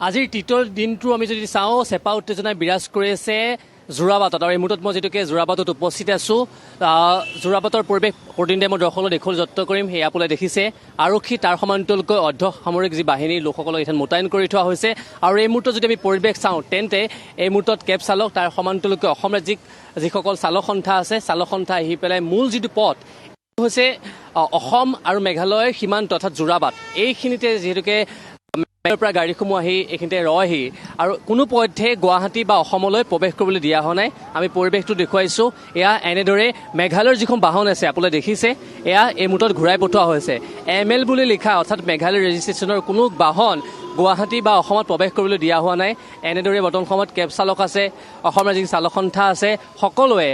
আজিৰ টিটৰ দিনটো আমি যদি চাওঁ চেপা উত্তেজনাই বিৰাজ কৰি আছে যোৰাবাটত আৰু এই মুহূৰ্তত মই যিটোকে যোৰাবাটত উপস্থিত আছোঁ যোৰাবাটৰ পৰিৱেশ প্ৰতিনিধিয়ে মই দৰ্শকক দেখুৱাবলৈ যত্ন কৰিম। সেয়া আপোনালোকে দেখিছে আৰক্ষী তাৰ সমান্তৰালকৈ অৰ্ধ সামৰিক যি বাহিনীৰ লোকসকলক এইঠাইত মোতায়েন কৰি থোৱা হৈছে আৰু এই মুহূৰ্তত যদি আমি পৰিৱেশ চাওঁ তেন্তে এই মুহূৰ্তত কেব চালক তাৰ সমান্তৰালকৈ অসম ৰাজ্যিক যিসকল চালক সন্থা আছে চালক সন্থা আহি পেলাই মূল যিটো পথ হৈছে অসম আৰু মেঘালয়ৰ সীমান্ত অৰ্থাৎ যোৰাবাট এইখিনিতে যিহেতুকে পৰা গাড়ীসমূহ আহি এইখিনিতে ৰয়হি আৰু কোনো পথে গুৱাহাটী বা অসমলৈ প্ৰৱেশ কৰিবলৈ দিয়া হোৱা নাই। আমি পৰিৱেশটো দেখুৱাইছোঁ। এয়া এনেদৰে মেঘালয়ৰ যিখন বাহন আছে আপোনালোকে দেখিছে এয়া এই মুহূৰ্তত ঘূৰাই পঠোৱা হৈছে। ML বুলি লিখা অৰ্থাৎ মেঘালয় ৰেজিষ্ট্ৰেশ্যনৰ কোনো বাহন গুৱাহাটী বা অসমত প্ৰৱেশ কৰিবলৈ দিয়া হোৱা নাই। এনেদৰে বৰ্তমান সময়ত কেব চালক আছে, অসম ৰাজ্যিক চালক সন্থা আছে, সকলোৱে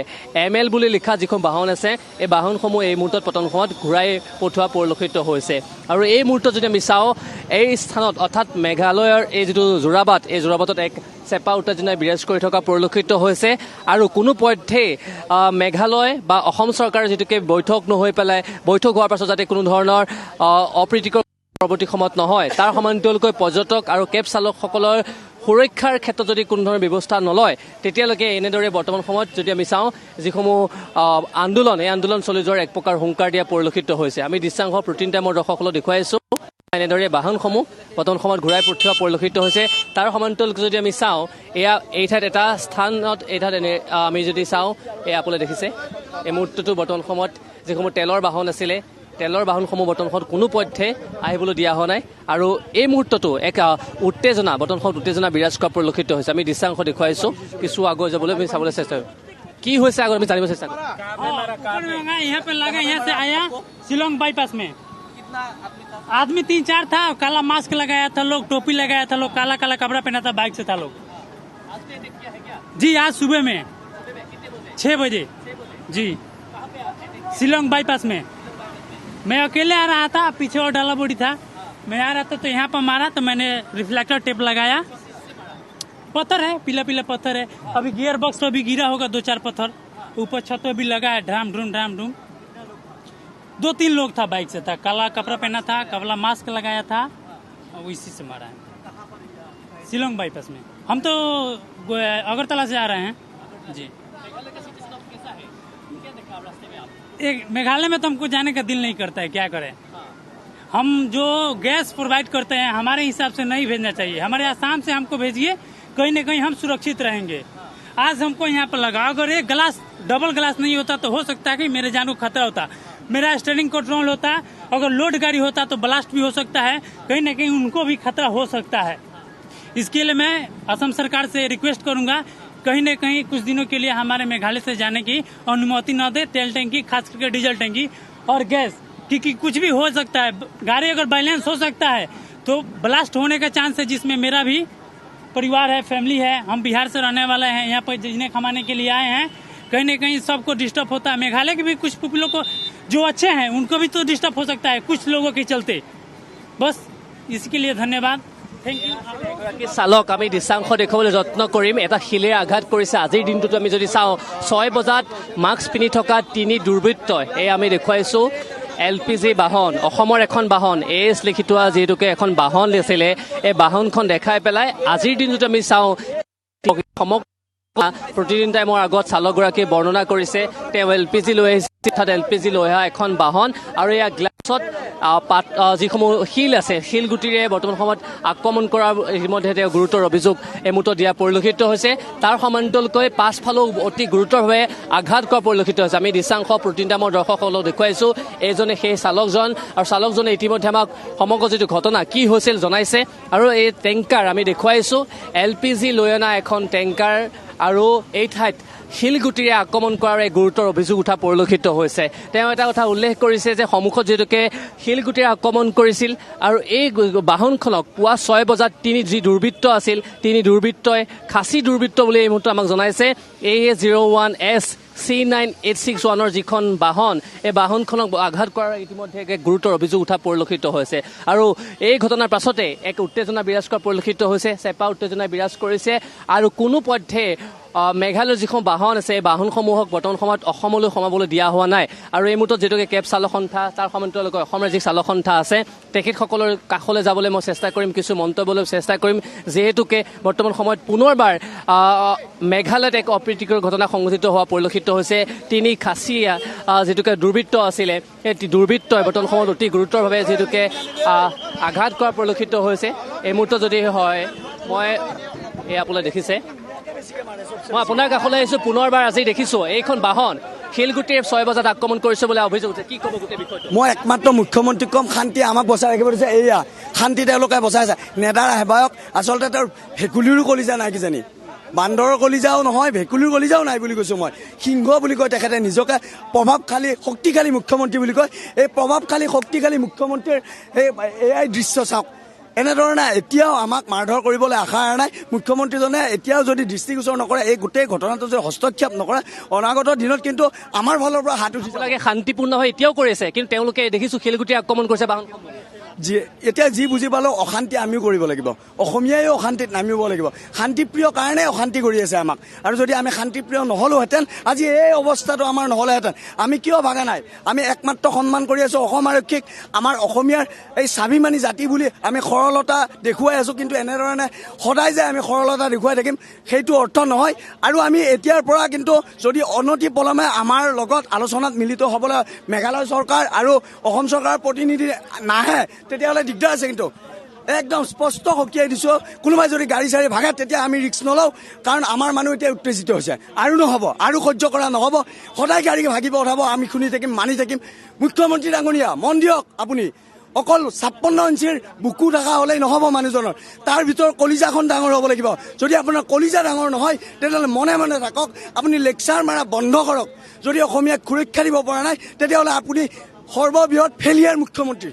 ML বুলি লিখা যিখন বাহন আছে এই বাহনসমূহ এই মুহূৰ্তত বৰ্তমান সময়ত ঘূৰাই পঠোৱা পৰিলক্ষিত হৈছে। আৰু এই মুহূৰ্তত যদি আমি চাওঁ এই স্থানত অৰ্থাৎ মেঘালয়ৰ এই যিটো যোৰাবাট এই যোৰাবাটত এক চেপা উত্তেজনাই বিৰাজ কৰি থকা পৰিলক্ষিত হৈছে আৰু কোনো পথে মেঘালয় বা অসম চৰকাৰৰ যিটোকে বৈঠক নহৈ পেলাই বৈঠক হোৱাৰ পাছত যাতে কোনো ধৰণৰ অপ্ৰীতিকৰ পৰৱৰ্তী সময়ত নহয় তাৰ সমান্তৰালকৈ পৰ্যটক আৰু কেব চালকসকলৰ সুৰক্ষাৰ ক্ষেত্ৰত যদি কোনো ধৰণৰ ব্যৱস্থা নলয় তেতিয়ালৈকে এনেদৰে বৰ্তমান সময়ত যদি আমি চাওঁ যিসমূহ আন্দোলন এই আন্দোলন চলি যোৱাৰ এক প্ৰকাৰ হুংকাৰ দিয়া পৰিলক্ষিত হৈছে। আমি দৃশ্যাংশ প্ৰতিনিধি মোৰ দৰ্শকসকলক দেখুৱাইছোঁ এনেদৰে বাহনসমূহ বৰ্তমান সময়ত ঘূৰাই পঠোৱা পৰিলক্ষিত হৈছে। তাৰ সমান্তৰালকৈ যদি আমি চাওঁ এয়া এই ঠাইত এটা স্থানত এই ঠাইত আমি যদি চাওঁ এয়া আপোনালোকে দেখিছে এই মুহূৰ্তটো বৰ্তমান সময়ত যিসমূহ তেলৰ বাহন আছিলে তেলৰ বাহনসমূহ বৰ্তমান সময়ত কোনো পথে আহিবলৈ দিয়া হোৱা নাই আৰু এই মুহূৰ্ততো এক উত্তেজনা বৰ্তমান সময়ত উত্তেজনা বিৰাজ কৰা পৰিলক্ষিত হৈছে। আমি দৃশ্যাংশ দেখুৱাইছোঁ। কিছু আগুৱাই যাবলৈ আমি চাবলৈ চেষ্টা কৰিম কি হৈছে আগত আমি জানিব চেষ্টা কৰিম। यहाँ पे लगा, यहाँ से आया शिलोंग बाईपास में आदमी 3-4 था, काला मास्क लगाया था लोग, टोपी लगाया था लोग, काला काला कपड़ा पहना था, बाइक से था लोग। जी आज सुबह में 6 बजे जी शिलोंग बाईपास में मैं अकेले आ रहा था, पीछे और डाला बोड़ी था। मैं आ रहा था तो यहाँ पर मारा तो मैंने रिफ्लेक्टर टेप लगाया। पत्थर है, पीला पीला पत्थर है। अभी गियर बॉक्स तो अभी गिरा होगा 2-4 पत्थर। ऊपर छत पे भी लगा है, ड्राम ड्रूम 2-3 लोग था, बाइक से था, काला कपड़ा पहना था, काला मास्क लगाया था और इसी से मारा है शिलोंग बाईपास में। हम तो अगरतला से आ रहे हैं जी। एक मेघालय में तो हमको जाने का दिल नहीं करता है, क्या करें। हम जो गैस प्रोवाइड करते हैं हमारे हिसाब से नहीं भेजना चाहिए। हमारे आसाम से हमको भेजिए, कहीं न कहीं हम सुरक्षित रहेंगे। आज हमको यहाँ पर लगा, अगर एक ग्लास डबल ग्लास नहीं होता तो हो सकता है कि मेरे जान को खतरा होता। मेरा स्टीयरिंग कंट्रोल होता, अगर लोड गाड़ी होता तो ब्लास्ट भी हो सकता है, कहीं न कहीं उनको भी खतरा हो सकता है। इसके लिए मैं असम सरकार से रिक्वेस्ट करूंगा कहीं न कहीं कुछ दिनों के लिए हमारे मेघालय से जाने की अनुमति न दे। तेल टंकी, खास करके डीजल टंकी और गैस, क्योंकि कुछ भी हो सकता है, गाड़ी अगर बैलेंस हो सकता है तो ब्लास्ट होने का चांस है, जिसमें मेरा भी परिवार है, फैमिली है। हम बिहार से रहने वाले हैं, यहाँ पर जिन्हें कमाने के लिए आए हैं, कहीं न कहीं सबको डिस्टर्ब होता है। मेघालय के भी कुछ पीपलों को जो अच्छे हैं उनको भी तो डिस्टर्ब हो सकता है कुछ लोगों के चलते। बस इसके लिए धन्यवाद, थैंक यू। চালক আমি দৃশ্যাংশ দেখুৱাবলৈ যত্ন কৰিম। এটা শিলে আঘাত কৰিছে। আজিৰ দিনটোত আমি যদি চাওঁ 6 বজাত মাস্ক পিন্ধি থকা 3 দুৰ্বৃত্তই এই আমি দেখুৱাইছোঁ LPG বাহন অসমৰ এখন বাহন AS লিখি থোৱা যিহেতুকে এখন বাহন আছিলে এই বাহনখন দেখাই পেলাই আজিৰ দিনটোত আমি চাওঁ প্ৰতিদিন টাইমৰ আগত চালকগৰাকীয়ে বৰ্ণনা কৰিছে তেওঁ LPG লৈ আহিছে, অৰ্থাৎ LPG লৈ অহা এখন বাহন আৰু এয়া গ্লাছত যিসমূহ শিল আছে শিলগুটিৰে বৰ্তমান সময়ত আক্ৰমণ কৰাৰ ইতিমধ্যে তেওঁ গুৰুতৰ অভিযোগ এই মুহূৰ্তত দিয়া পৰিলক্ষিত হৈছে। তাৰ সমান্তৰালকৈ পাছফালেও অতি গুৰুতৰভাৱে আঘাত কৰা পৰিলক্ষিত হৈছে। আমি দৃশ্যাংশ প্ৰতিনিধি আমাৰ দৰ্শকসকলক দেখুৱাইছোঁ। এইজনে সেই চালকজন আৰু চালকজনে ইতিমধ্যে আমাক সমগ্ৰ যিটো ঘটনা কি হৈছিল জনাইছে আৰু এই টেংকাৰ আমি দেখুৱাইছোঁ LPG লৈ অনা এখন টেংকাৰ আৰু এই ঠাইত শিলগুটিৰে আক্ৰমণ কৰাৰ এক গুৰুতৰ অভিযোগ উঠা পৰিলক্ষিত হৈছে। তেওঁ এটা কথা উল্লেখ কৰিছে যে সন্মুখত যিহেতুকে শিলগুটিৰে আক্ৰমণ কৰিছিল আৰু এই বাহনখনক পুৱা 6 বজাত 3 যি দুৰ্বৃত্ত আছিল 3 দুৰ্বৃত্তই খাচী দুৰ্বৃত্ত বুলি এই মুহূৰ্তত আমাক জনাইছে। AA01S C9861 যিখন বাহন এই বাহনখনক আঘাত কৰাৰ ইতিমধ্যে এক গুৰুতৰ অভিযোগ উঠা পৰিলক্ষিত হৈছে আৰু এই ঘটনাৰ পাছতে এক উত্তেজনা বিৰাজ কৰা পৰিলক্ষিত হৈছে। চেপা উত্তেজনা বিৰাজ কৰিছে আৰু কোনো পথে মেঘালয়ৰ যিখন বাহন আছে এই বাহনসমূহক বৰ্তমান সময়ত অসমলৈ সোমাবলৈ দিয়া হোৱা নাই আৰু এই মুহূৰ্তত যিহেতুকে কেব চালক সন্থা তাৰ সমান্তৰালকৈ অসমৰ যি চালক সন্থা আছে তেখেতসকলৰ কাষলৈ যাবলৈ মই চেষ্টা কৰিম, কিছু মন্তব্যলৈ চেষ্টা কৰিম, যিহেতুকে বৰ্তমান সময়ত পুনৰবাৰ মেঘালয়ত এক অপ্ৰীতিকৰ ঘটনা সংঘটিত হোৱা পৰিলক্ষিত হৈছে। তিনি খাচীয়া যিটোকে দুৰ্বৃত্ত আছিলে এই দুৰ্বৃত্তই বৰ্তমান সময়ত অতি গুৰুতৰভাৱে যিহেতুকে আঘাত কৰা পৰিলক্ষিত হৈছে। এই মুহূৰ্তত যদি হয় মই এই আপোনালোকে দেখিছে, মই আপোনাৰ কাষলৈ আহিছোঁ পুনৰবাৰ আজি দেখিছোঁ এইখন বাহন শিলগুটিৰ 6 বজাত আক্ৰমণ কৰিছে বুলি অভিযোগ উঠে। কি ক'ব গোটেই বিষয়টো? মই একমাত্ৰ মুখ্যমন্ত্ৰীক ক'ম, শান্তি আমাক বচাই ৰাখিব দিছে, এয়া শান্তি তেওঁলোকে বচাইছে। নেতাৰ আহ্বায়ক আচলতে তেওঁৰ ভেকুলীৰো কলিজা নাই কিজানি, বান্দৰৰ কলিজাও নহয়, ভেকুলীৰ কলিজাও নাই বুলি কৈছোঁ মই। সিংহ বুলি কয় তেখেতে নিজকে, প্ৰভাৱশালী শক্তিশালী মুখ্যমন্ত্ৰী বুলি কয়। এই প্ৰভাৱশালী শক্তিশালী মুখ্যমন্ত্ৰীৰ এয়াই দৃশ্য চাওক। এনেধৰণে এতিয়াও আমাক মাৰধৰ কৰিবলৈ আশা এৰা নাই। মুখ্যমন্ত্ৰীজনে এতিয়াও যদি দৃষ্টিগোচৰ নকৰে, এই গোটেই ঘটনাটো যদি হস্তক্ষেপ নকৰে, অনাগত দিনত কিন্তু আমাৰ ফালৰ পৰা হাত উঠিব লাগে। শান্তিপূৰ্ণভাৱে এতিয়াও কৰিছে, কিন্তু তেওঁলোকে দেখিছোঁ শিলগুটি আক্ৰমণ কৰিছে বাহনসমূহ। এতিয়া যি বুজি পালোঁ অশান্তি আমিও কৰিব লাগিব, অসমীয়াইও অশান্তিত নামিব লাগিব। শান্তিপ্ৰিয় কাৰণে অশান্তি কৰি আছে আমাক, আৰু যদি আমি শান্তিপ্ৰিয় নহ'লোহেঁতেন আজি এই অৱস্থাটো আমাৰ নহ'লেহেঁতেন। আমি কিয় ভাগা নাই? আমি একমাত্ৰ সন্মান কৰি আছোঁ অসম আৰক্ষীক, আমাৰ অসমীয়াৰ এই স্বাভিমানী জাতি বুলি আমি সৰলতা দেখুৱাই আছোঁ। কিন্তু এনেধৰণে সদায় যে আমি সৰলতা দেখুৱাই থাকিম সেইটো অৰ্থ নহয়। আৰু আমি এতিয়াৰ পৰা কিন্তু যদি অনতি পলমে আমাৰ লগত আলোচনাত মিলিত হ'বলৈ মেঘালয় চৰকাৰ আৰু অসম চৰকাৰৰ প্ৰতিনিধি নাহে তেতিয়াহ'লে দিগদাৰ আছে। কিন্তু একদম স্পষ্ট সকীয়াই দিছোঁ, কোনোবাই যদি গাড়ী চাড়ী ভাগে তেতিয়া আমি ৰিস্ক নলওঁ, কাৰণ আমাৰ মানুহ এতিয়া উত্তেজিত হৈছে। আৰু নহ'ব, আৰু সহ্য কৰা নহ'ব। সদায় গাড়ী ভাগিব উঠাব, আমি শুনি থাকিম, মানি থাকিম। মুখ্যমন্ত্ৰী ডাঙৰীয়া মন দিয়ক, আপুনি অকল 56 ইঞ্চিৰ বুকু থকা হ'লেই নহ'ব মানুহজনৰ, তাৰ ভিতৰত কলিজাখন ডাঙৰ হ'ব লাগিব। যদি আপোনাৰ কলিজা ডাঙৰ নহয় তেতিয়াহ'লে মনে মনে থাকক, আপুনি লেকচাৰ মাৰা বন্ধ কৰক। যদি অসমীয়াক সুৰক্ষা দিব পৰা নাই তেতিয়াহ'লে আপুনি সৰ্ববৃহৎ ফেলিয়াৰ মুখ্যমন্ত্ৰী।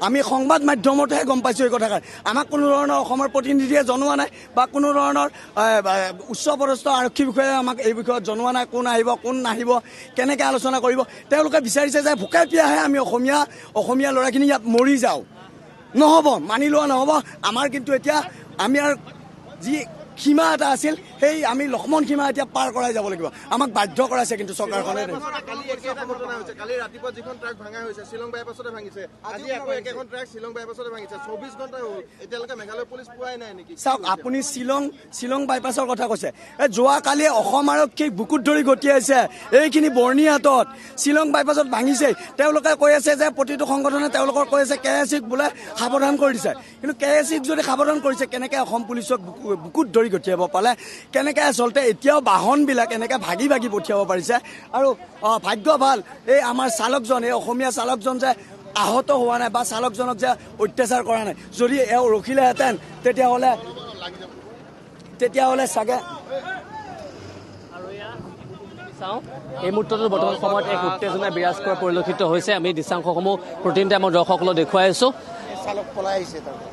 আমি সংবাদ মাধ্যমতহে গম পাইছোঁ এই কথাষাৰ। আমাক কোনো ধৰণৰ অসমৰ প্ৰতিনিধিয়ে জনোৱা নাই, বা কোনো ধৰণৰ উচ্চপদস্থ আৰক্ষী বিষয়াই আমাক এই বিষয়ত জনোৱা নাই, কোন আহিব কোন নাহিব কেনেকৈ আলোচনা কৰিব। তেওঁলোকে বিচাৰিছে যে ভোকে পিয়াহে আমি অসমীয়া ল'ৰাখিনি ইয়াত মৰি যাওঁ। নহ'ব, মানি লোৱা নহ'ব। আমাৰ কিন্তু এতিয়া আমি আৰু যি সীমা এটা আছিল সেই আমি লক্ষ্মণ সীমা এতিয়া পাৰ কৰাই যাব লাগিব। আমাক বাধ্য কৰাইছে কিন্তু চৰকাৰখনে। কালি ৰাতিপুৱা যিখন ট্ৰাক ভাঙা হৈছে শ্বিলং বাইপাছতে ভাঙিছে, আজি আকৌ একেখন ট্ৰাক শ্বিলং বাইপাছতে ভাঙিছে। 24 ঘণ্টা হ'ল, এতিয়ালৈকে মেঘালয় পুলিচ পোৱাই নাই নেকি? চাওক, আপুনি শ্বিলং বাইপাছৰ কথা কৈছে। যোৱাকালি অসম আৰক্ষীক বুকুত ধৰি গতিয়াইছে এইখিনি বৰ্ণিহাটত শ্বিলং বাইপাছত ভাঙিছে। তেওঁলোকে কৈ আছে যে প্ৰতিটো সংগঠনে তেওঁলোকৰ কৈ আছে KSCক বোলে সাৱধান কৰি দিছে। কিন্তু KSCক যদি সাৱধান কৰিছে, কেনেকৈ অসম পুলিচক বুকুত ধৰি গঠিয়াব পালে? কেনেকৈ আচলতে এতিয়াও বাহনবিলাক এনেকৈ ভাগি ভাগি পঠিয়াব পাৰিছে? আৰু ভাগ্য ভাল এই আমাৰ চালকজন, এই অসমীয়া চালকজন যে আহত হোৱা নাই, বা চালকজনক যে অত্যাচাৰ কৰা নাই। যদি এওঁ ৰখিলেহেঁতেন তেতিয়াহ'লে চাগে। চাওঁ এই মুহূৰ্তত বৰ্তমান সময়ত এক উত্তেজনা বিৰাজ কৰা পৰিলক্ষিত হৈছে। আমি দৃশ্যাংশসমূহ প্ৰতিনিধি আমাৰ দৰ্শকলৈ দেখুৱাই আছোঁ।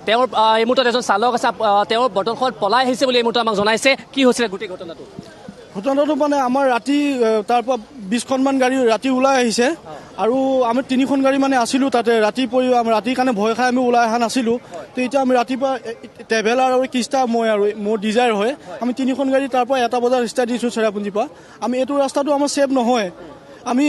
তেওঁৰ এই মুহূৰ্তত এজন চালক আছে, তেওঁৰ বৰ্তমান সময়ত পলাই আহিছে বুলি এই মুহূৰ্তত আমাক জনাইছে। কি হৈছিলে গোটেই ঘটনাটো? ঘটনাটো মানে আমাৰ ৰাতি তাৰ পৰা 20খনমান গাড়ী ৰাতি ওলাই আহিছে, আৰু আমি 3খন গাড়ী মানে আছিলোঁ তাতে। ৰাতি পৰি ৰাতিৰ কাৰণে ভয় খাই আমি ওলাই অহা নাছিলোঁ। তো এতিয়া আমি ৰাতিপুৱা ট্ৰেভেলাৰ আৰু কিষ্টা মই আৰু মোৰ ডিজায়াৰ হয়, আমি 3খন গাড়ী তাৰ পৰা 1 বজাত ষ্টাৰ্ট দিছোঁ চেৰাপুঞ্জীৰ পৰা। আমি এইটো ৰাস্তাটো আমাৰ ছেফ নহয়। আমি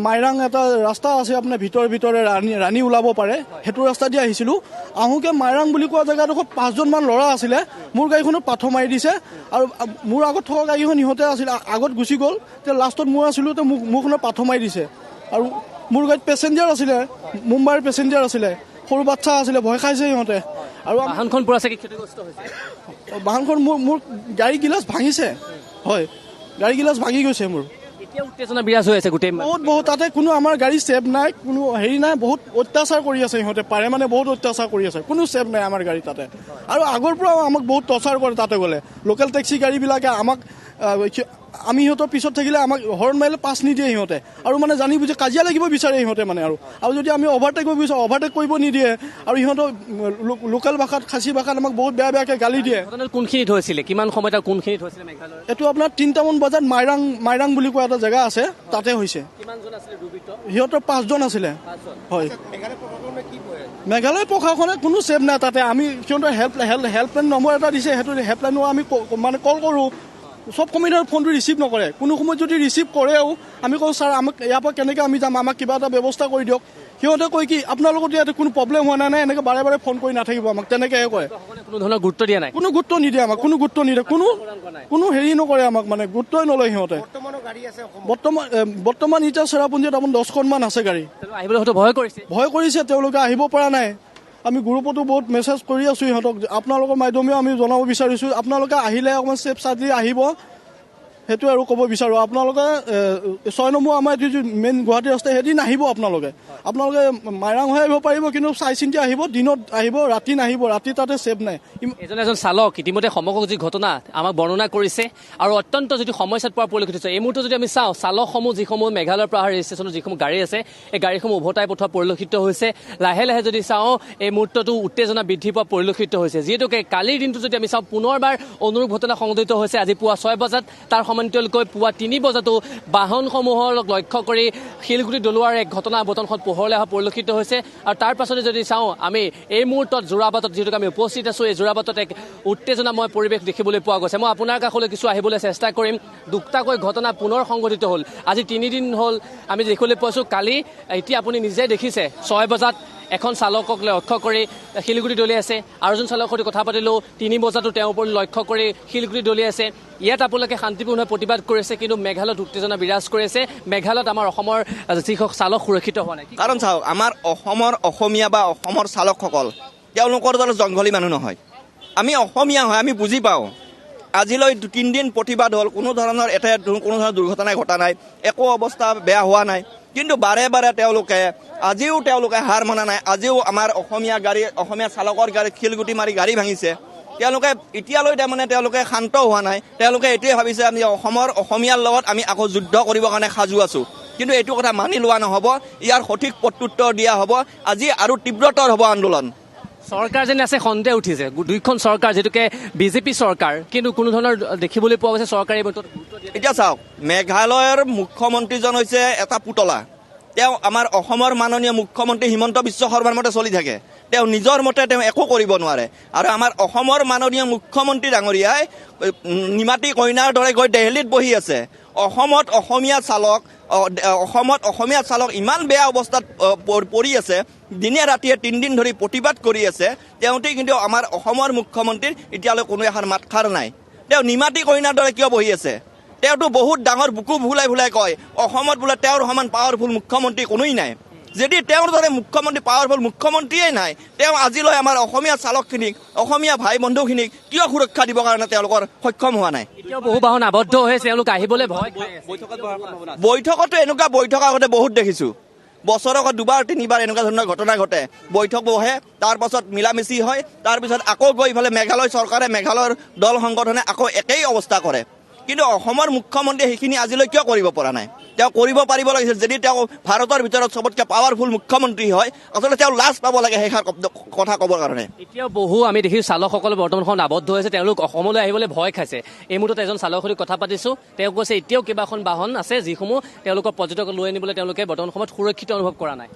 মাইৰাং এটা ৰাস্তা আছে আপোনাৰ ভিতৰে ৰাণী ওলাব পাৰে, সেইটো ৰাস্তা দি আহিছিলোঁ। আহোঁতে মাইৰাং বুলি কোৱা জেগাডোখৰত 5জনমান ল'ৰা আছিলে। মোৰ গাড়ীখনত পাথৰ মাৰি দিছে, আৰু মোৰ আগত থকা গাড়ীখন সিহঁতে আছিলে, আগত গুচি গ'ল। তেতিয়া লাষ্টত মই আছিলোঁ, তো মোৰখনত পাথৰ মাৰি দিছে। আৰু মোৰ গাড়ীত পেচেঞ্জাৰ আছিলে, মুম্বাইৰ পেচেঞ্জাৰ আছিলে, সৰু বাচ্ছা আছিলে, ভয় খাইছে সিহঁতে। আৰু বাহনখন পুৰা চাগে ক্ষতিগ্ৰস্ত হৈছে। বাহনখন মোৰ গাড়ী গিলাচ ভাঙিছে, হয়, গাড়ী গিলাচ ভাঙি গৈছে মোৰ। উত্তেজনা বিৰাজ হৈ আছে গোটেই বহুত তাতে কোনো আমাৰ গাড়ী ছেফ নাই, কোনো হেৰি নাই। বহুত অত্যাচাৰ কৰি আছে সিহঁতে, পাৰে মানে বহুত অত্যাচাৰ কৰি আছে। কোনো ছেফ নাই আমাৰ গাড়ী তাতে। আৰু আগৰ পৰাও আমাক বহুত টৰ্চাৰ কৰে তাতে গ'লে। লোকেল টেক্সি গাড়ীবিলাকে আমাক, আমি সিহঁতৰ পিছত থাকিলে আমাক হৰ্ণ মাৰিলে পাছ নিদিয়ে সিহঁতে, আৰু মানে জানি বুজি কাজিয়া লাগিব বিচাৰে সিহঁতে মানে। আৰু যদি আমি অভাৰটেক কৰিব বিচাৰোঁ, অভাৰটেক কৰিব নিদিয়ে। আৰু সিহঁতৰ লোকেল ভাষাত, খাচী ভাষাত আমাক বহুত বেয়াকৈ গালি দিয়ে। কোনখিনিত হৈছিলে, কিমান সময়ত আৰু কোনখিনিত হৈছিলে মেঘালয়? এইটো আপোনাৰ 3টামান বজাত মাইৰাং বুলি কোৱা এটা জেগা আছে, তাতে হৈছে। কিমানজন আছিলে দুৰ্বৃত্ত? সিহঁতৰ 5জন আছিলে, হয়। মেঘালয় প্ৰশাসনে কোনো ছেভ নাই তাতে আমি সিহঁতৰ হেল্পলাইন নম্বৰ এটা দিছে সেইটো হেল্পলাইনো আমি মানে কল কৰোঁ চব সময়ত ফোনটো ৰিচিভ নকৰে কোনো সময়ত যদি ৰিচিভ কৰেও আমি কওঁ ছাৰ আমাক ইয়াৰ পৰা কেনেকৈ আমি যাম আমাক কিবা এটা ব্যৱস্থা কৰি দিয়ক সিহঁতে কয় কি আপোনালোকৰ ইয়াতে কোনো প্ৰব্লেম হোৱা নাই এনেকৈ বাৰে বাৰে ফোন কৰি নাথাকিব আমাক তেনেকৈহে কয় কোনো ধৰণৰ গুৰুত্ব দিয়া নাই কোনো গুৰুত্ব নিদিয়ে আমাক কোনো হেৰি নকৰে আমাক মানে গুৰুত্বই নলয় সিহঁতে বৰ্তমান এতিয়া চেৰাপুঞ্জীত আপোনাৰ 10খনমান আছে গাড়ী আহিবলৈ হয়তো ভয় কৰিছে তেওঁলোকে আহিব পৰা নাই আমি গ্ৰুপতো বহুত মেছেজ কৰি আছোঁ সিহঁতক আপোনালোকৰ মাধ্যমেও আমি জনাব বিচাৰিছোঁ আপোনালোকে আহিলে অকণমান ছেফ চাইডলি আহিব সেইটো আৰু ক'ব বিচাৰোঁ আপোনালোকে 6 নম্বৰ আমাৰ যিটো মেইন গুৱাহাটী ৰাস্তা সেইদিন আহিব আপোনালোকে মাইৰাং হৈ আহিব পাৰিব কিন্তু চাই চিন্তি আহিব দিনত আহিব ৰাতি নাহিব ৰাতি তাতে ছেফ নাই এজন চালক ইতিমধ্যে সমগ্ৰ যি ঘটনা আমাক বৰ্ণনা কৰিছে আৰু অত্যন্ত যিটো সমস্যাত পৰা পৰিলক্ষিত হৈছে এই মুহূৰ্তত যদি আমি চাওঁ চালকসমূহ যিসমূহ মেঘালয়ৰ পৰা অহা ৰেজিষ্ট্ৰেশ্যনৰ যিসমূহ গাড়ী আছে এই গাড়ীসমূহ উভতাই পঠোৱা পৰিলক্ষিত হৈছে লাহে লাহে যদি চাওঁ এই মুহূৰ্ততো উত্তেজনা বৃদ্ধি পোৱা পৰিলক্ষিত হৈছে যিহেতুকে কালিৰ দিনটো যদি আমি চাওঁ পুনৰবাৰ অনুৰূপ ঘটনা সংঘটিত হৈছে আজি পুৱা 6 বজাত তাৰ সমান্তৰালকৈ পুৱা 3 বজাতো বাহনসমূহক লক্ষ্য কৰি শিলগুটি দলোৱাৰ এক ঘটনা বতনখন পোহৰলৈ অহা পৰিলক্ষিত হৈছে আৰু তাৰ পাছতে যদি চাওঁ আমি এই মুহূৰ্তত যোৰাবাটত যিহেতুকে আমি উপস্থিত আছোঁ এই যোৰাবাটত এক উত্তেজনাময় পৰিৱেশ দেখিবলৈ পোৱা গৈছে মই আপোনাৰ কাষলৈ কিছু আহিবলৈ চেষ্টা কৰিম দুটাকৈ ঘটনা পুনৰ সংঘটিত হ'ল আজি 3 দিন হ'ল আমি দেখিবলৈ পাইছোঁ কালি এতিয়া আপুনি নিজে দেখিছে 6 বজাত এখন চালকক লক্ষ্য কৰি শিলগুটি দলিয়াইছে আৰু এজন চালকৰ সৈতে কথা পাতিলেও 3 বজাতো তেওঁৰ ওপৰত লক্ষ্য কৰি শিলগুটি দলিয়াইছে ইয়াত আপোনালোকে শান্তিপূৰ্ণভাৱে প্ৰতিবাদ কৰিছে কিন্তু মেঘালয়ত উত্তেজনা বিৰাজ কৰিছে মেঘালয়ত আমাৰ অসমৰ যিসকল চালক সুৰক্ষিত হোৱা নাই কাৰণ চাওক আমাৰ অসমৰ অসমীয়া বা অসমৰ চালকসকল তেওঁলোকৰ দৰে জংঘলী মানুহ নহয় আমি অসমীয়া হয় আমি বুজি পাওঁ আজিলৈ 3 দিন প্ৰতিবাদ হ'ল কোনো ধৰণৰ কোনো ধৰণৰ দুৰ্ঘটনা ঘটা নাই একো অৱস্থা বেয়া হোৱা নাই কিন্তু বাৰে বাৰে তেওঁলোকে হাৰ মনা নাই আজিও আমাৰ অসমীয়া চালকৰ গাড়ী শিলগুটি মাৰি গাড়ী ভাঙিছে তেওঁলোকে এতিয়ালৈ তাৰমানে তেওঁলোকে শান্ত হোৱা নাই তেওঁলোকে এইটোৱে ভাবিছে আমি অসমীয়াৰ লগত আমি আকৌ যুদ্ধ কৰিবৰ কাৰণে সাজু আছোঁ কিন্তু এইটো কথা মানি লোৱা নহ'ব ইয়াৰ সঠিক প্ৰত্যুত্তৰ দিয়া হ'ব আজি আৰু তীব্ৰতৰ হ'ব আন্দোলন চৰকাৰ যেনে আছে সন্দেহ উঠিছে দুইখন চৰকাৰ যিটোকে বিজেপি চৰকাৰ কিন্তু কোনো ধৰণৰ দেখিবলৈ পোৱা গৈছে চৰকাৰে এতিয়া চাওক মেঘালয়ৰ মুখ্যমন্ত্ৰীজন হৈছে এটা পুতলা তেওঁ আমাৰ অসমৰ মাননীয় মুখ্যমন্ত্ৰী হিমন্ত বিশ্ব শৰ্মাৰ মতে চলি থাকে তেওঁ নিজৰ মতে তেওঁ একো কৰিব নোৱাৰে আৰু আমাৰ অসমৰ মাননীয় মুখ্যমন্ত্ৰী ডাঙৰীয়াই নিমাতী কইনাৰ দৰে গৈ দিল্লীত বহি আছে অসমত অসমীয়া চালক ইমান বেয়া অৱস্থাত পৰি আছে দিনে ৰাতিয়ে 3 দিন ধৰি প্ৰতিবাদ কৰি আছে তেওঁতে কিন্তু আমাৰ অসমৰ মুখ্যমন্ত্ৰীৰ এতিয়ালৈ কোনো এখন মাতষাৰ নাই তেওঁ নিমাতী কইনাৰ দৰে কিয় বহি আছে তেওঁতো বহুত ডাঙৰ বুকু ভুলাই কয় অসমত বোলে তেওঁৰ সমান পাৱাৰফুল মুখ্যমন্ত্ৰী কোনোই নাই যদি তেওঁৰ দৰে মুখ্যমন্ত্ৰী পাৱাৰফুল মুখ্যমন্ত্ৰীয়ে নাই তেওঁ আজিলৈ আমাৰ অসমীয়া চালকখিনিক অসমীয়া ভাই বন্ধুখিনিক কিয় সুৰক্ষা দিবৰ কাৰণে তেওঁলোকৰ সক্ষম হোৱা নাই এতিয়াও বহু বাহন আবদ্ধ হৈ তেওঁলোক আহিবলৈ ভয় বৈঠকতো এনেকুৱা বৈঠক আগতে বহুত দেখিছোঁ বছৰকত 2-3বাৰ এনেকুৱা ধৰণৰ ঘটনা ঘটে বৈঠক বহে তাৰ পাছত মিলামিচি হয় তাৰপিছত আকৌ গৈ ইফালে মেঘালয় চৰকাৰে মেঘালয়ৰ দল সংগঠনে আকৌ একেই অৱস্থা কৰে কিন্তু অসমৰ মুখ্যমন্ত্ৰীয়ে সেইখিনি আজিলৈ কিয় কৰিব পৰা নাই তেওঁ কৰিব পাৰিব লাগিছিল যদি তেওঁ ভাৰতৰ ভিতৰত চবতকৈ পাৱাৰফুল মুখ্যমন্ত্ৰী হয় আচলতে তেওঁ লাজ পাব লাগে সেই কথা ক'বৰ কাৰণে এতিয়াও বহু আমি দেখিছোঁ চালকসকলে বৰ্তমান আবদ্ধ হৈছে তেওঁলোক অসমলৈ আহিবলৈ ভয় খাইছে এই মুহূৰ্তত এজন চালকৰ সৈতে কথা পাতিছোঁ তেওঁ কৈছে এতিয়াও কেইবাখন বাহন আছে যিসমূহ তেওঁলোকৰ পৰ্যটক লৈ আনিবলৈ তেওঁলোকে বৰ্তমান সময়ত সুৰক্ষিত অনুভৱ কৰা নাই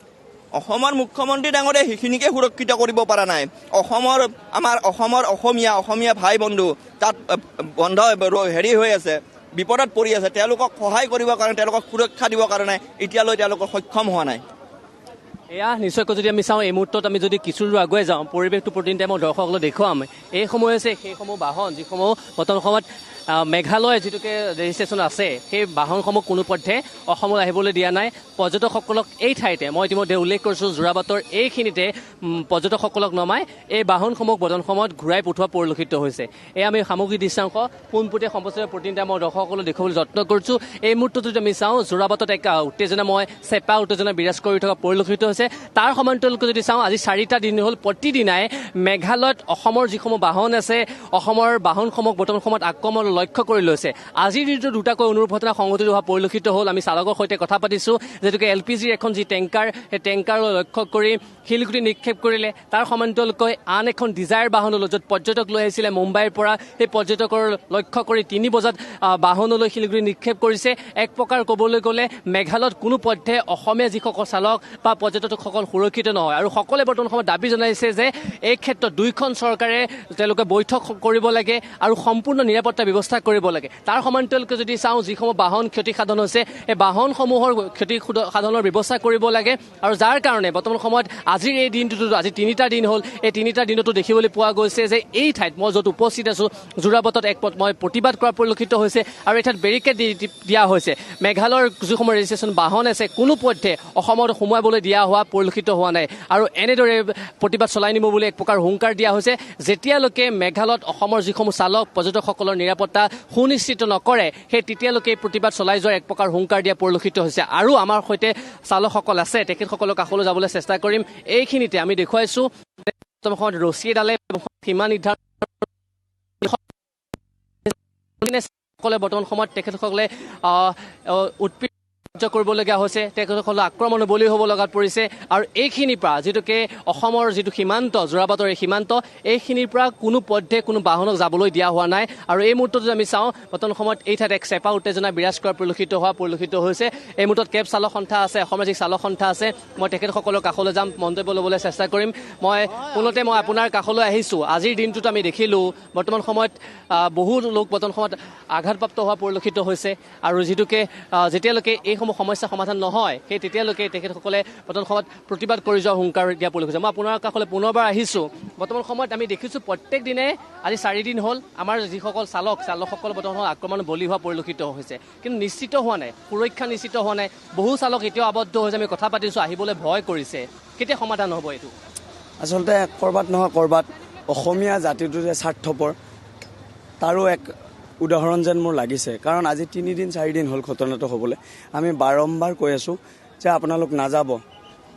অসমৰ মুখ্যমন্ত্ৰী ডাঙৰে সেইখিনিকে সুৰক্ষিত কৰিব পৰা নাই আমাৰ অসমীয়া ভাই বন্ধু তাত বন্ধ হেৰি হৈ আছে বিপদত পৰি আছে তেওঁলোকক সহায় কৰিবৰ কাৰণে তেওঁলোকক সুৰক্ষা দিবৰ কাৰণে এতিয়ালৈ তেওঁলোকৰ সক্ষম হোৱা নাই এয়া নিশ্চয়কৈ যদি আমি চাওঁ এই মুহূৰ্তত আমি যদি কিছু দূৰ আগুৱাই যাওঁ পৰিৱেশটো প্ৰতিদিনে মই দৰ্শকসকলক দেখুৱাম এইসমূহ হৈছে সেইসমূহ বাহন যিসমূহ বৰ্তমান সময়ত মেঘালয় যিটোকে ৰেজিষ্ট্ৰেশ্যন আছে সেই বাহনসমূহ কোনোপধ্যে অসমলৈ আহিবলৈ দিয়া নাই পৰ্যটকসকলক এই ঠাইতে মই ইতিমধ্যে উল্লেখ কৰিছোঁ যোৰাবাটৰ এইখিনিতে পৰ্যটকসকলক নমাই এই বাহনসমূহ বৰ্তমান সময়ত ঘূৰাই পঠোৱা পৰিলক্ষিত হৈছে এয়া আমি সামগ্ৰিক দৃশ্যাংশ পোনপটীয়া সম্প্ৰচাৰ প্ৰতিদিনে মই দৰ্শকসকলক দেখুৱাবলৈ যত্ন কৰিছোঁ এই মুহূৰ্তত যদি আমি চাওঁ যোৰাবাটত এক উত্তেজনা বিৰাজ কৰি থকা পৰিলক্ষিত হৈছে তাৰ সমান্তৰালকৈ যদি চাওঁ আজি 4টা দিন হ'ল প্ৰতিদিনাই মেঘালয়ত অসমৰ যিসমূহ বাহন আছে অসমৰ বাহনসমূহ বৰ্তমান সময়ত আক্ৰমণ লক্ষ্য কৰি লৈছে আজিৰ দিনটো দুটাকৈ অনুৰূপ ঘটনা সংঘটিত হোৱা পৰিলক্ষিত হ'ল আমি চালকৰ সৈতে কথা পাতিছোঁ যিহেতুকে LPGৰ এখন যি টেংকাৰ সেই টেংকাৰলৈ লক্ষ্য কৰি শিলগুটি নিক্ষেপ কৰিলে তাৰ সমান্তৰালকৈ আন এখন ডিজায়াৰ বাহনলৈ য'ত পৰ্যটক লৈ আহিছিলে মুম্বাইৰ পৰা সেই পৰ্যটকৰ লক্ষ্য কৰি 3 বজাত বাহনলৈ শিলগুটি নিক্ষেপ কৰিছে এক প্ৰকাৰ ক'বলৈ গ'লে মেঘালয়ত কোনো পধ্যে অসমীয়া যিসকল চালক বা পৰ্যটক পৰ্যটকসকল সুৰক্ষিত নহয় আৰু সকলোৱে বৰ্তমান সময়ত দাবী জনাইছে যে এই ক্ষেত্ৰত দুইখন চৰকাৰে তেওঁলোকে বৈঠক কৰিব লাগে আৰু সম্পূৰ্ণ নিৰাপত্তা ব্যৱস্থা কৰিব লাগে। তাৰ সমান্তৰালকৈ যদি চাওঁ যিসমূহ বাহন ক্ষতিসাধন হৈছে এই বাহনসমূহৰ ক্ষতিসাধনৰ ব্যৱস্থা কৰিব লাগে আৰু যাৰ কাৰণে বৰ্তমান সময়ত আজিৰ এই দিনটোতো আজি 3টা দিন হ'ল এই 3টা দিনতো দেখিবলৈ পোৱা গৈছে যে এই ঠাইত মই য'ত উপস্থিত আছোঁ যোৰাবাটত মই প্ৰতিবাদ কৰা পৰিলক্ষিত হৈছে আৰু এই ঠাইত বেৰিকেড দিয়া হৈছে। মেঘালয়ৰ যিসমূহ ৰেজিষ্ট্ৰেশ্যন বাহন আছে কোনো পধ্যে অসমত সোমোৱাবলৈ দিয়া হোৱা পৰিলক্ষিত হোৱা নাই আৰু এনেদৰে প্ৰতিবাদ চলাই নিব বুলি এক প্ৰকাৰ হুংকাৰ দিয়া হৈছে। যেতিয়ালৈকে মেঘালয়ত অসমৰ যিসমূহ চালক পৰ্যটকসকলৰ নিৰাপত্তা সুনিশ্চিত নকৰে সেই তেতিয়ালৈকে প্ৰতিবাদ চলাই যোৱাৰ এক প্ৰকাৰ হুংকাৰ দিয়া পৰিলক্ষিত হৈছে। আৰু আমাৰ সৈতে চালকসকল আছে, তেখেতসকলৰ কাষলৈ যাবলৈ চেষ্টা কৰিম। এইখিনিতে আমি দেখুৱাইছোঁ ৰছী এডালে সীমা নিৰ্ধাৰণ বৰ্তমান সময়ত তেখেতসকলে উৎপীড়ন কৰিবলগীয়া হৈছে, তেখেতসকলে আক্ৰমণৰ বলি হ'ব লগাত পৰিছে আৰু এইখিনিৰ পৰা যিটোকে অসমৰ যিটো সীমান্ত যোৰাবাটৰ এই সীমান্ত এইখিনিৰ পৰা কোনো পধ্যে কোনো বাহনক যাবলৈ দিয়া হোৱা নাই আৰু এই মুহূৰ্তত যদি আমি চাওঁ বৰ্তমান সময়ত এই ঠাইত এক চেপা উত্তেজনা বিৰাজ কৰা পৰিলক্ষিত হৈছে। এই মুহূৰ্তত কেব চালক সন্থা আছে, অসমৰ যি চালক সন্থা আছে, মই তেখেতসকলৰ কাষলৈ যাম, মন্তব্য ল'বলৈ চেষ্টা কৰিম। মই আপোনাৰ কাষলৈ আহিছোঁ। আজিৰ দিনটোত আমি দেখিলোঁ বৰ্তমান সময়ত বহু লোক বৰ্তমান সময়ত আঘাতপ্ৰাপ্ত হোৱা পৰিলক্ষিত হৈছে আৰু যিটোকে যেতিয়ালৈকে এইসমূহ সমস্যা সমাধান নহয় সেই তেতিয়ালৈকে তেখেতসকলে বৰ্তমান সময়ত প্ৰতিবাদ কৰি যোৱাৰ হুংকাৰ দিয়া পৰিলক্ষিত। মই আপোনাৰ কাষলৈ পুনৰবাৰ আহিছোঁ। বৰ্তমান সময়ত আমি দেখিছোঁ প্ৰত্যেক দিনে আজি 4 দিন হ'ল আমাৰ যিসকল চালকসকল বৰ্তমান সময়ত আক্ৰমণৰ বলি হোৱা পৰিলক্ষিত হৈছে, কিন্তু নিশ্চিত হোৱা নাই, সুৰক্ষা নিশ্চিত হোৱা নাই। বহু চালক এতিয়াও আবদ্ধ হৈছে, আমি কথা পাতিছোঁ, আহিবলৈ ভয় কৰিছে। কেতিয়া সমাধান হ'ব এইটো? আচলতে ক'ৰবাত নহয় ক'ৰবাত অসমীয়া জাতিটো যে স্বাৰ্থপৰ তাৰো এক উদাহৰণ যেন মোৰ লাগিছে। কাৰণ আজি 3 দিন 4 দিন হ'ল ঘটনাটো হ'বলৈ। আমি বাৰম্বাৰ কৈ আছোঁ যে আপোনালোক নাযাব,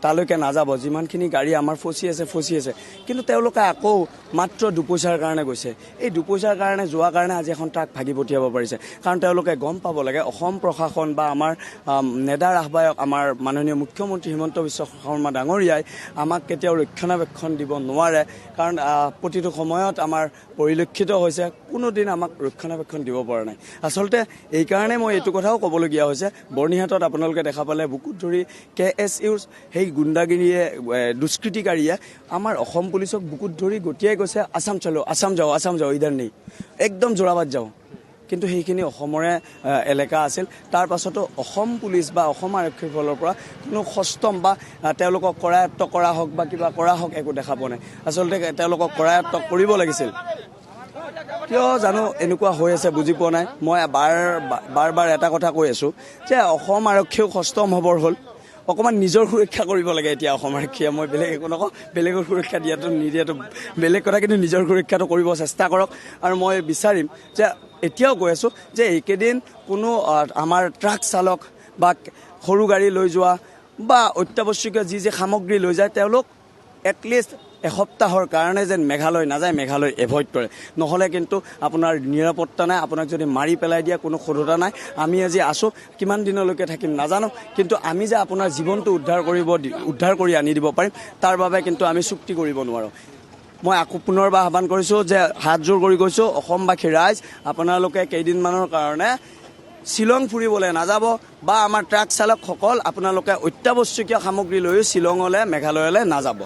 তালৈকে নাযাব, যিমানখিনি গাড়ী আমাৰ ফচি আছে। কিন্তু তেওঁলোকে আকৌ মাত্ৰ 2 পইচাৰ কাৰণে গৈছে। এই 2 পইচাৰ কাৰণে যোৱাৰ কাৰণে আজি এখন ট্ৰাক ভাগি পঠিয়াব পাৰিছে। কাৰণ তেওঁলোকে গম পাব লাগে অসম প্ৰশাসন বা আমাৰ নেডাৰ আহ্বায়ক আমাৰ মাননীয় মুখ্যমন্ত্ৰী হিমন্ত বিশ্ব শৰ্মা ডাঙৰীয়াই আমাক কেতিয়াও ৰক্ষণাবেক্ষণ দিব নোৱাৰে। কাৰণ প্ৰতিটো সময়ত আমাৰ পৰিলক্ষিত হৈছে কোনোদিন আমাক ৰক্ষণাবেক্ষণ দিব পৰা নাই। আচলতে এইকাৰণে মই এইটো কথাও ক'বলগীয়া হৈছে, বৰ্ণিহাটত আপোনালোকে দেখা পালে বুকুত ধৰি KSUৰ সেই গুণ্ডাগিৰিয়ে দুষ্কৃতিকাৰীয়ে আমাৰ অসম পুলিচক বুকুত ধৰি গতিয়াই গৈছে, আসাম চলো, আসাম যাওঁ ইধাৰ নেই, একদম যোৰাবাট যাওঁ। কিন্তু সেইখিনি অসমৰে এলেকা আছিল। তাৰ পাছতো অসম পুলিচ বা অসম আৰক্ষীৰ ফালৰ পৰা কোনো সষ্টম বা তেওঁলোকক কৰায়ত্ব কৰা হওক বা কিবা কৰা হওক একো দেখা পোৱা নাই। আচলতে তেওঁলোকক কৰায়ত্ব কৰিব লাগিছিল। কিয় জানো এনেকুৱা হৈ আছে বুজি পোৱা নাই। মই বাৰ এটা কথা কৈ আছোঁ যে অসম আৰক্ষীও সষ্টম হ'বৰ হ'ল, অকণমান নিজৰ সুৰক্ষা কৰিব লাগে এতিয়া অসম আৰক্ষীয়ে। মই বেলেগ একো নকওঁ, বেলেগৰ সুৰক্ষা নিদিয়াটো বেলেগ কথা, কিন্তু নিজৰ সুৰক্ষাটো কৰিব চেষ্টা কৰক। আৰু মই বিচাৰিম যে এতিয়াও কৈ আছোঁ যে এইকেইদিন কোনো আমাৰ ট্ৰাক চালক বা সৰু গাড়ী লৈ যোৱা বা অত্যাৱশ্যকীয় যি সামগ্ৰী লৈ যায় তেওঁলোক এটলিষ্ট এসপ্তাহৰ কাৰণে যেন মেঘালয় নাযায়, মেঘালয় এভইড কৰে। নহ'লে কিন্তু আপোনাৰ নিৰাপত্তা নাই, আপোনাক যদি মাৰি পেলাই দিয়া কোনো সদতা নাই। আমি আজি আছোঁ, কিমান দিনলৈকে থাকিম নাজানো, কিন্তু আমি যে আপোনাৰ জীৱনটো উদ্ধাৰ কৰি আনি দিব পাৰিম তাৰ বাবে কিন্তু আমি চুক্তি কৰিব নোৱাৰোঁ। মই আকৌ পুনৰবাৰ আহ্বান কৰিছোঁ যে হাতযোৰ কৰি কৈছোঁ অসমবাসী ৰাইজ, আপোনালোকে কেইদিনমানৰ কাৰণে শ্বিলং ফুৰিবলৈ নাযাব বা আমাৰ ট্ৰাক চালকসকল আপোনালোকে অত্যাৱশ্যকীয় সামগ্ৰী লৈও শ্বিলঙলৈ মেঘালয়লৈ নাযাব।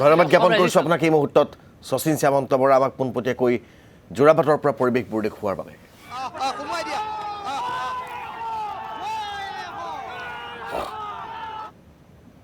ধন্যবাদ জ্ঞাপন কৰিছোঁ আপোনাক এই মুহূৰ্তত শচীন সামন্ত বৰা আমাক পোনপটীয়াকৈ যোৰাবাটৰ পৰা পৰিৱেশবোৰ দেখুওৱাৰ বাবে।